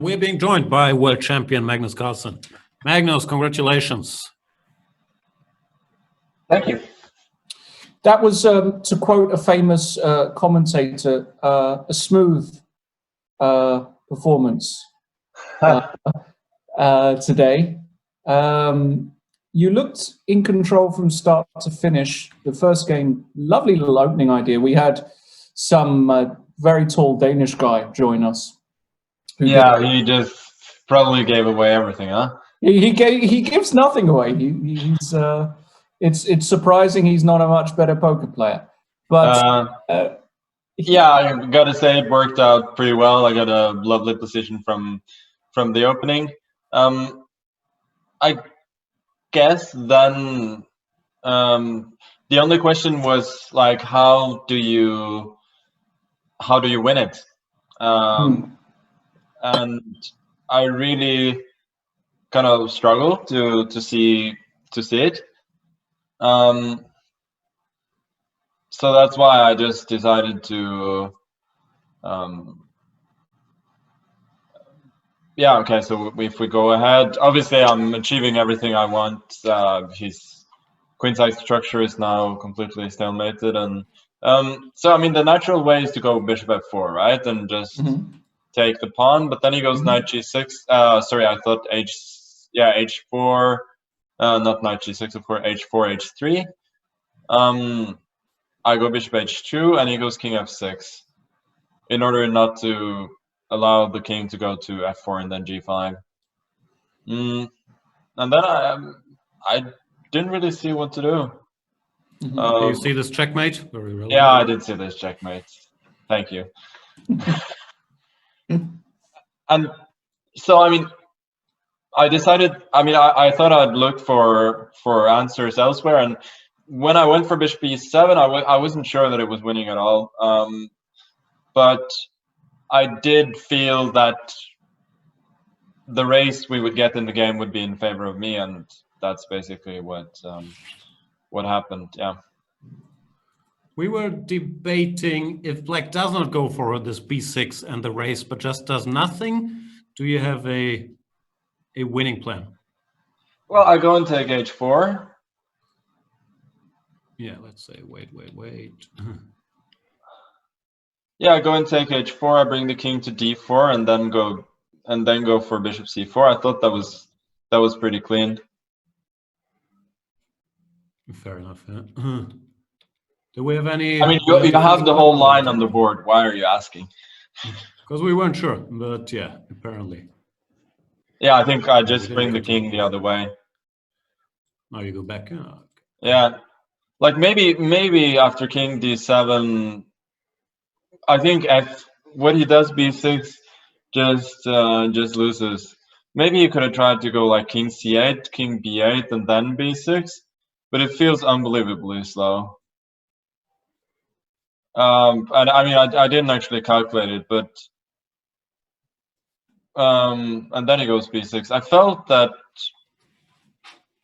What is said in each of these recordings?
We're being joined by world champion Magnus Carlsen. Magnus, congratulations. Thank you. That was, to quote a famous commentator, a smooth performance today. You looked in control from start to finish. The first game, lovely little opening idea. We had some very tall Danish guy join us. Yeah, he just probably gave away everything, huh? He gives nothing away. It's surprising he's not a much better poker player. But yeah, I gotta say it worked out pretty well. I got a lovely position from the opening. I guess then the only question was like, how do you win it? And I really kind of struggle to see it. So that's why I just decided to yeah, okay, so if we go ahead, obviously I'm achieving everything I want. His queen-side structure is now completely stalemated, and so I mean the natural way is to go bishop f4, right, and just take the pawn. But then he goes knight g6. Sorry, I thought h4, not knight g6, of course, h4, h3. I go bishop h2, and he goes king f6, in order not to allow the king to go to f4 and then g5. And then I didn't really see what to do. Do you see this checkmate? Very relevant. Yeah, I did see this checkmate. Thank you. And so, I mean, I decided, I mean, I thought I'd look for answers elsewhere. And when I went for bishop e7, I wasn't sure that it was winning at all. But I did feel that the race we would get in the game would be in favor of me, and that's basically what happened. Yeah. We were debating if black does not go for this b6 and the race, but just does nothing. Do you have a winning plan? Well, I go and take h4. Yeah, let's say wait. Yeah, I go and take h4. I bring the king to d4, and then go for bishop c4. I thought that was pretty clean. Fair enough. Yeah. Do we have any? I mean, you have the whole line on the board. Why are you asking? Because we weren't sure, but yeah, apparently. Yeah, I think I just bring the king the other way. Now you go back. Oh, okay. Yeah, like maybe after king d7. I think what he does b6 just loses. Maybe you could have tried to go like king c8, king b8, and then b6, but it feels unbelievably slow. And I mean, I didn't actually calculate it, but and then he goes b6. I felt that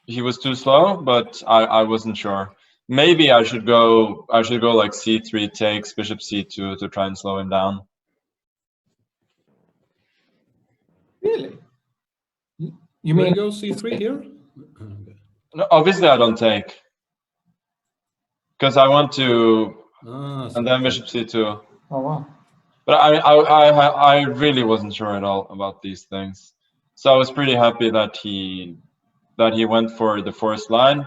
he was too slow, but I wasn't sure. Maybe I should go like c3 takes, bishop c2 to try and slow him down. Really? You mean go c3 here? No, obviously I don't take, because I want to, and then bishop c2. Oh wow! But I really wasn't sure at all about these things, so I was pretty happy that he went for the forced line.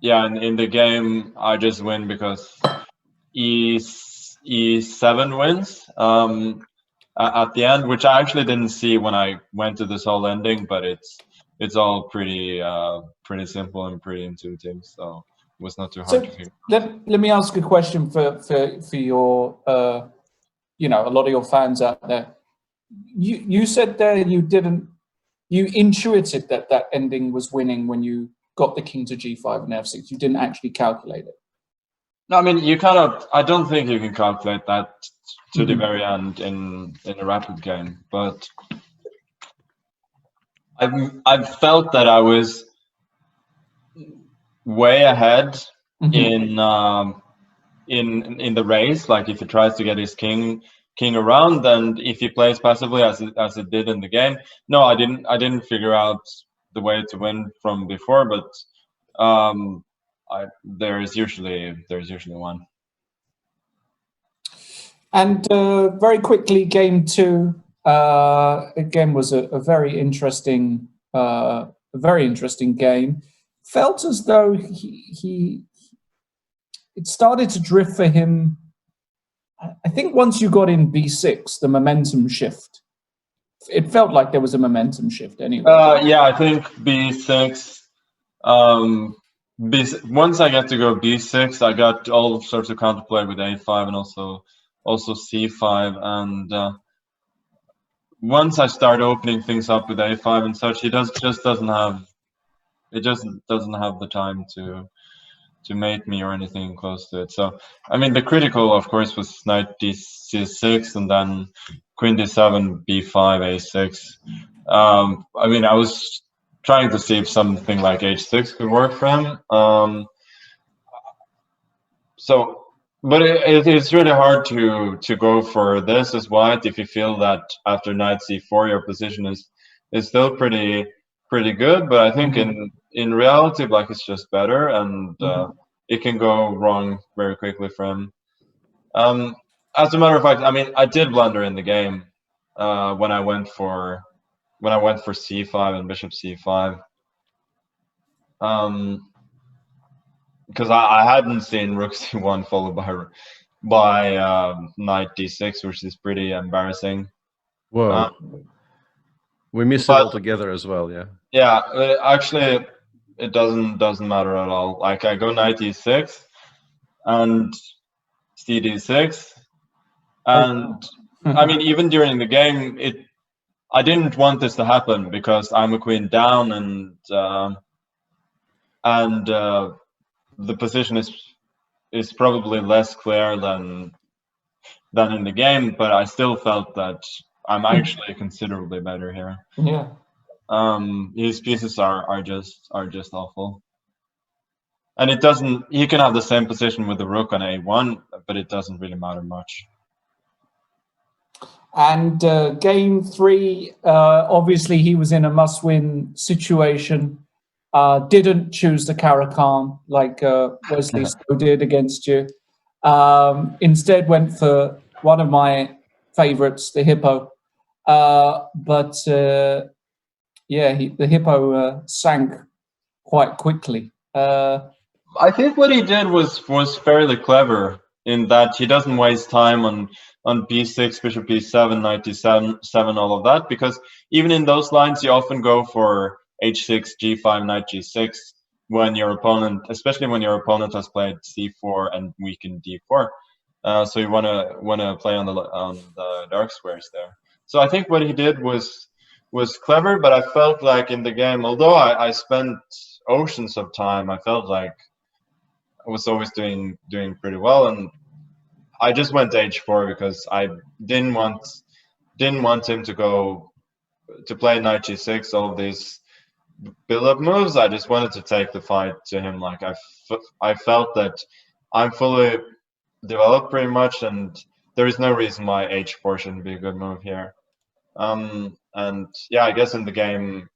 Yeah, and in the game I just win because e7 wins at the end, which I actually didn't see when I went to this whole ending, but it's all pretty simple and pretty intuitive, so it was not too hard to figure. Let me ask a question for your a lot of your fans out there. You said there you intuited that ending was winning when you got the king to g5 and f6. You didn't actually calculate it. No, I mean, I don't think you can calculate that to the very end in a rapid game, but I've felt that I was way ahead in in the race. Like if he tries to get his king around, and if he plays passively as it did in the game. No, I didn't figure out the way to win from before, but there's usually one. And very quickly, game 2 again was a very interesting game. Felt as though it started to drift for him. I think once you got in B6, the momentum shift. It felt like there was a momentum shift anyway. Yeah, I think B6. Once I got to go B6, I got all sorts of counterplay with A5 and also C5, and once I start opening things up with A5 and such, he just doesn't have the time to mate me or anything close to it. So I mean, the critical, of course, was knight D6 and then queen D7, B5, A6. I mean, I was trying to see if something like H6 could work for him. But it's really hard to go for this as white if you feel that after knight C4 your position is still pretty good. But I think in reality, black is just better, and it can go wrong very quickly for him. As a matter of fact, I mean, I did blunder in the game when I went for C5 and bishop C5. Because I hadn't seen rook C1 followed by knight D6, which is pretty embarrassing. Whoa. We missed it altogether as well, yeah. Yeah, actually, it doesn't matter at all. Like I go knight E6 and C D6, and I mean, even during the game, I didn't want this to happen because I'm a queen down, and the position is probably less clear than in the game, but I still felt that I'm actually considerably better here. Yeah. His pieces are just awful, and it doesn't. He can have the same position with the rook on A1, but it doesn't really matter much. And game 3, obviously he was in a must-win situation. Didn't choose the Caro-Kann like Wesley So did against you. Instead went for one of my favorites, the Hippo. But yeah, the Hippo sank quite quickly. I think what he did was fairly clever in that he doesn't waste time on B6, bishop B7, knight D7, all of that, because even in those lines you often go for H6, G5, knight G6 when your opponent, especially when your opponent has played C4 and weakened D4. So you want to play on the dark squares there. So I think what he did was clever, but I felt like in the game, although I spent oceans of time, I felt like I was always doing pretty well, and I just went to H4 because I didn't want him to go to play knight G6, all of these build-up moves. I just wanted to take the fight to him. Like I felt that I'm fully developed pretty much, and there is no reason why H4 shouldn't be a good move here. And yeah, I guess in the game,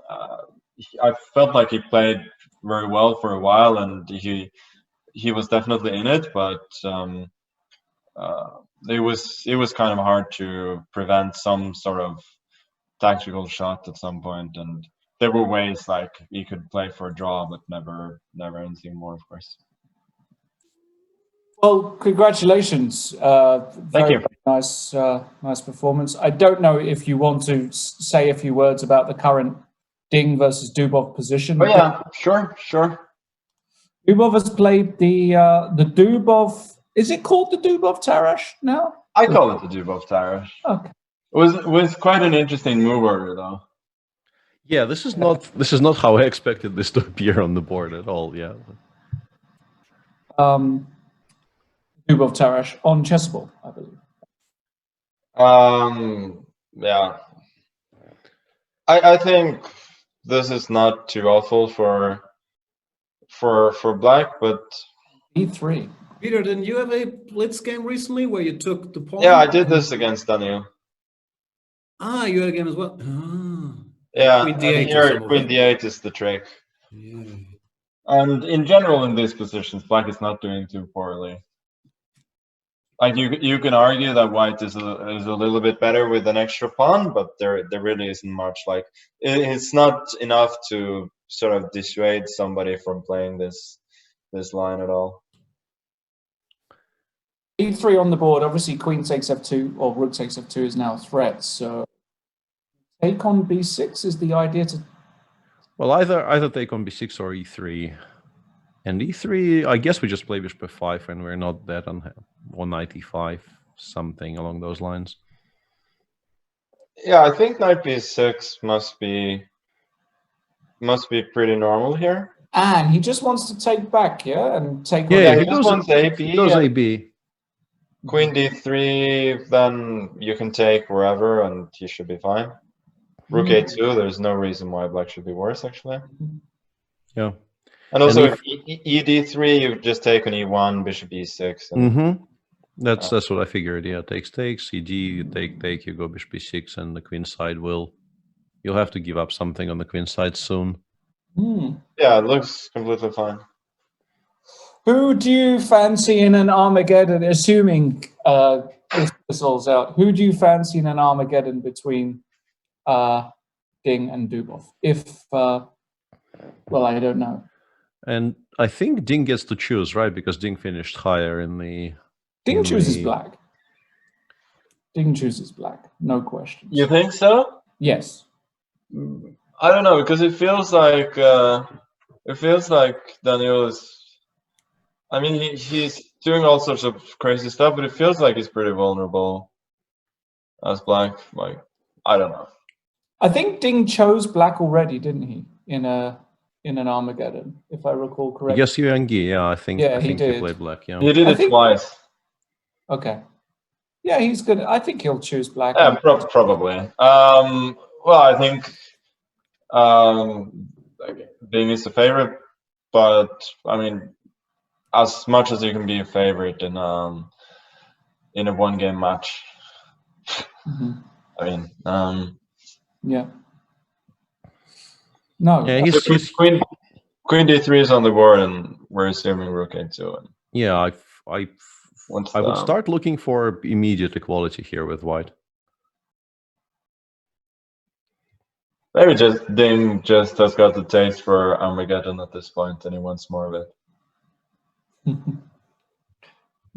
I felt like he played very well for a while, and he was definitely in it, but it was kind of hard to prevent some sort of tactical shot at some point, and there were ways like he could play for a draw, but never anything more, of course. Well, congratulations. Thank you. Nice performance. I don't know if you want to say a few words about the current Ding versus Dubov position. Oh yeah, sure. Dubov has played the Dubov. Is it called the Dubov Tarrasch now? I call it the Dubov Tarrasch. Okay. It was quite an interesting move order, though. Yeah, this is not how I expected this to appear on the board at all. Yeah. Dubov Tarrasch on chessable, I believe. Yeah. I think this is not too awful for black, but E3. Peter, didn't you have a blitz game recently where you took the pawn? Yeah, I did this against Daniel. Ah, you had a game as well. Ah. Yeah, Queen and D8 or here some of Queen it. D8 is the trick. Yeah. And in general, in these positions, Black is not doing too poorly. Like you can argue that White is a little bit better with an extra pawn, but there really isn't much. Like it's not enough to sort of dissuade somebody from playing this line at all. E3 on the board. Obviously, Queen takes F2 or Rook takes F2 is now a threat. So take on B6 is the idea to. Well, either take on B6 or E3. And E3, I guess we just play Bishop F5 and we're not that on 195, something along those lines. Yeah, I think Knight B6 must be pretty normal here. And he just wants to take back, yeah, and take. Yeah, he just wants AB. He goes AB. Queen D3, then you can take wherever, and he should be fine. Rook A2, there's no reason why Black should be worse, actually. Yeah. And also, And if ED3, you just take an E1, Bishop E6. And, That's what I figured. Yeah, takes, EG, you take, you go Bishop B6, and the queen side you'll have to give up something on the queen side soon. Yeah, it looks completely fine. Who do you fancy in an Armageddon, assuming this all's out? Who do you fancy in an Armageddon between Ding and Dubov? Well, I don't know. And I think Ding gets to choose, right? Because Ding finished higher in the... Ding chooses black. Ding chooses black, no question. You think so? Yes. I don't know, because it feels like Daniel is... I mean, he's doing all sorts of crazy stuff, but it feels like he's pretty vulnerable as black. Like, I don't know. I think Ding chose black already, didn't he? In an Armageddon, if I recall correctly. Yes, Yuangi, yeah, I think he did. he played black, yeah. He did it twice. Okay. Yeah, he's good. I think he'll choose black. Yeah, probably. Well, I think Ding is a favorite, but I mean, as much as you can be a favorite in a one-game match, I mean, yeah. No. Yeah, Queen D3 is on the board, and we're assuming Rook A2. Yeah, I would start looking for immediate equality here with White. Maybe just Ding just has got the taste for Armageddon at this point, and he wants more of it.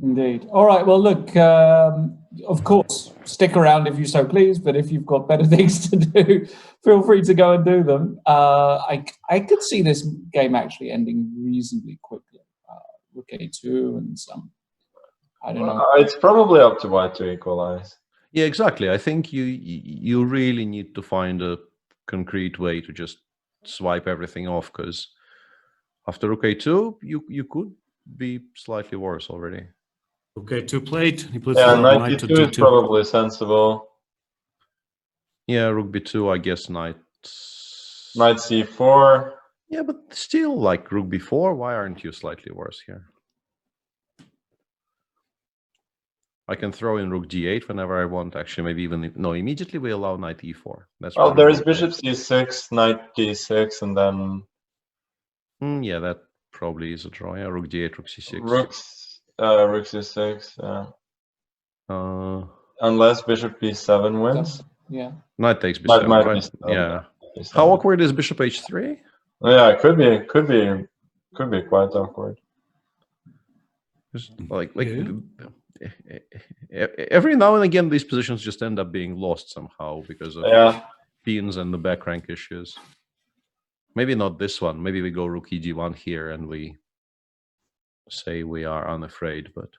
Indeed. All right. Well, look, of course, stick around if you so please, but if you've got better things to do, feel free to go and do them. I could see this game actually ending reasonably quickly. Rook A2 and some, I don't know. It's probably up to White to equalize. Yeah, exactly. I think you really need to find a concrete way to just swipe everything off, because after Rook A2, you could be slightly worse already. Okay, to plate. He puts Knight D2 is probably sensible. Yeah, Rook B2, I guess Knight C4. Yeah, but still, like Rook B4, why aren't you slightly worse here? I can throw in Rook D8 whenever I want. Actually, maybe even no. Immediately we allow Knight E4. That's there is Bishop C6, Knight D6, and then. Yeah, that probably is a draw. Yeah, Rook D8, Rook C6. Rook C6. Yeah. Unless Bishop B7 wins. Yeah. Knight takes B7. Might right? B7, yeah. B7. How awkward is Bishop H3? Yeah, it could be quite awkward. Just like every now and again, these positions just end up being lost somehow because of pins and the back rank issues. Maybe not this one. Maybe we go Rook EG1 here and we say we are unafraid, but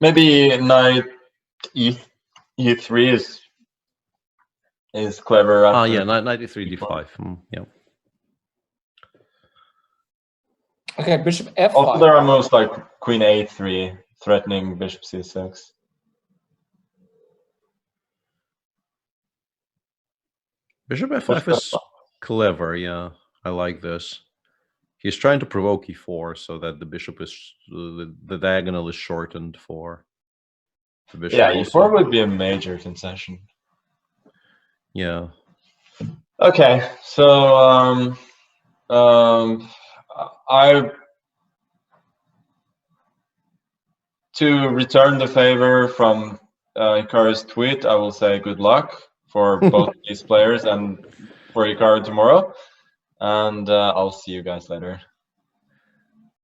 maybe Knight E3 is clever. Yeah, Knight E3 D5. Yeah. Okay, Bishop F5. Also, there are most like Queen A3 threatening Bishop C6. Bishop F5 is clever. Yeah, I like this. He's trying to provoke e4 so that the bishop is the diagonal is shortened for the bishop. Yeah, also. e4 would be a major concession. Yeah. Okay, so to return the favor from Hikaru's tweet, I will say good luck for both these players and for Hikaru tomorrow. And I'll see you guys later.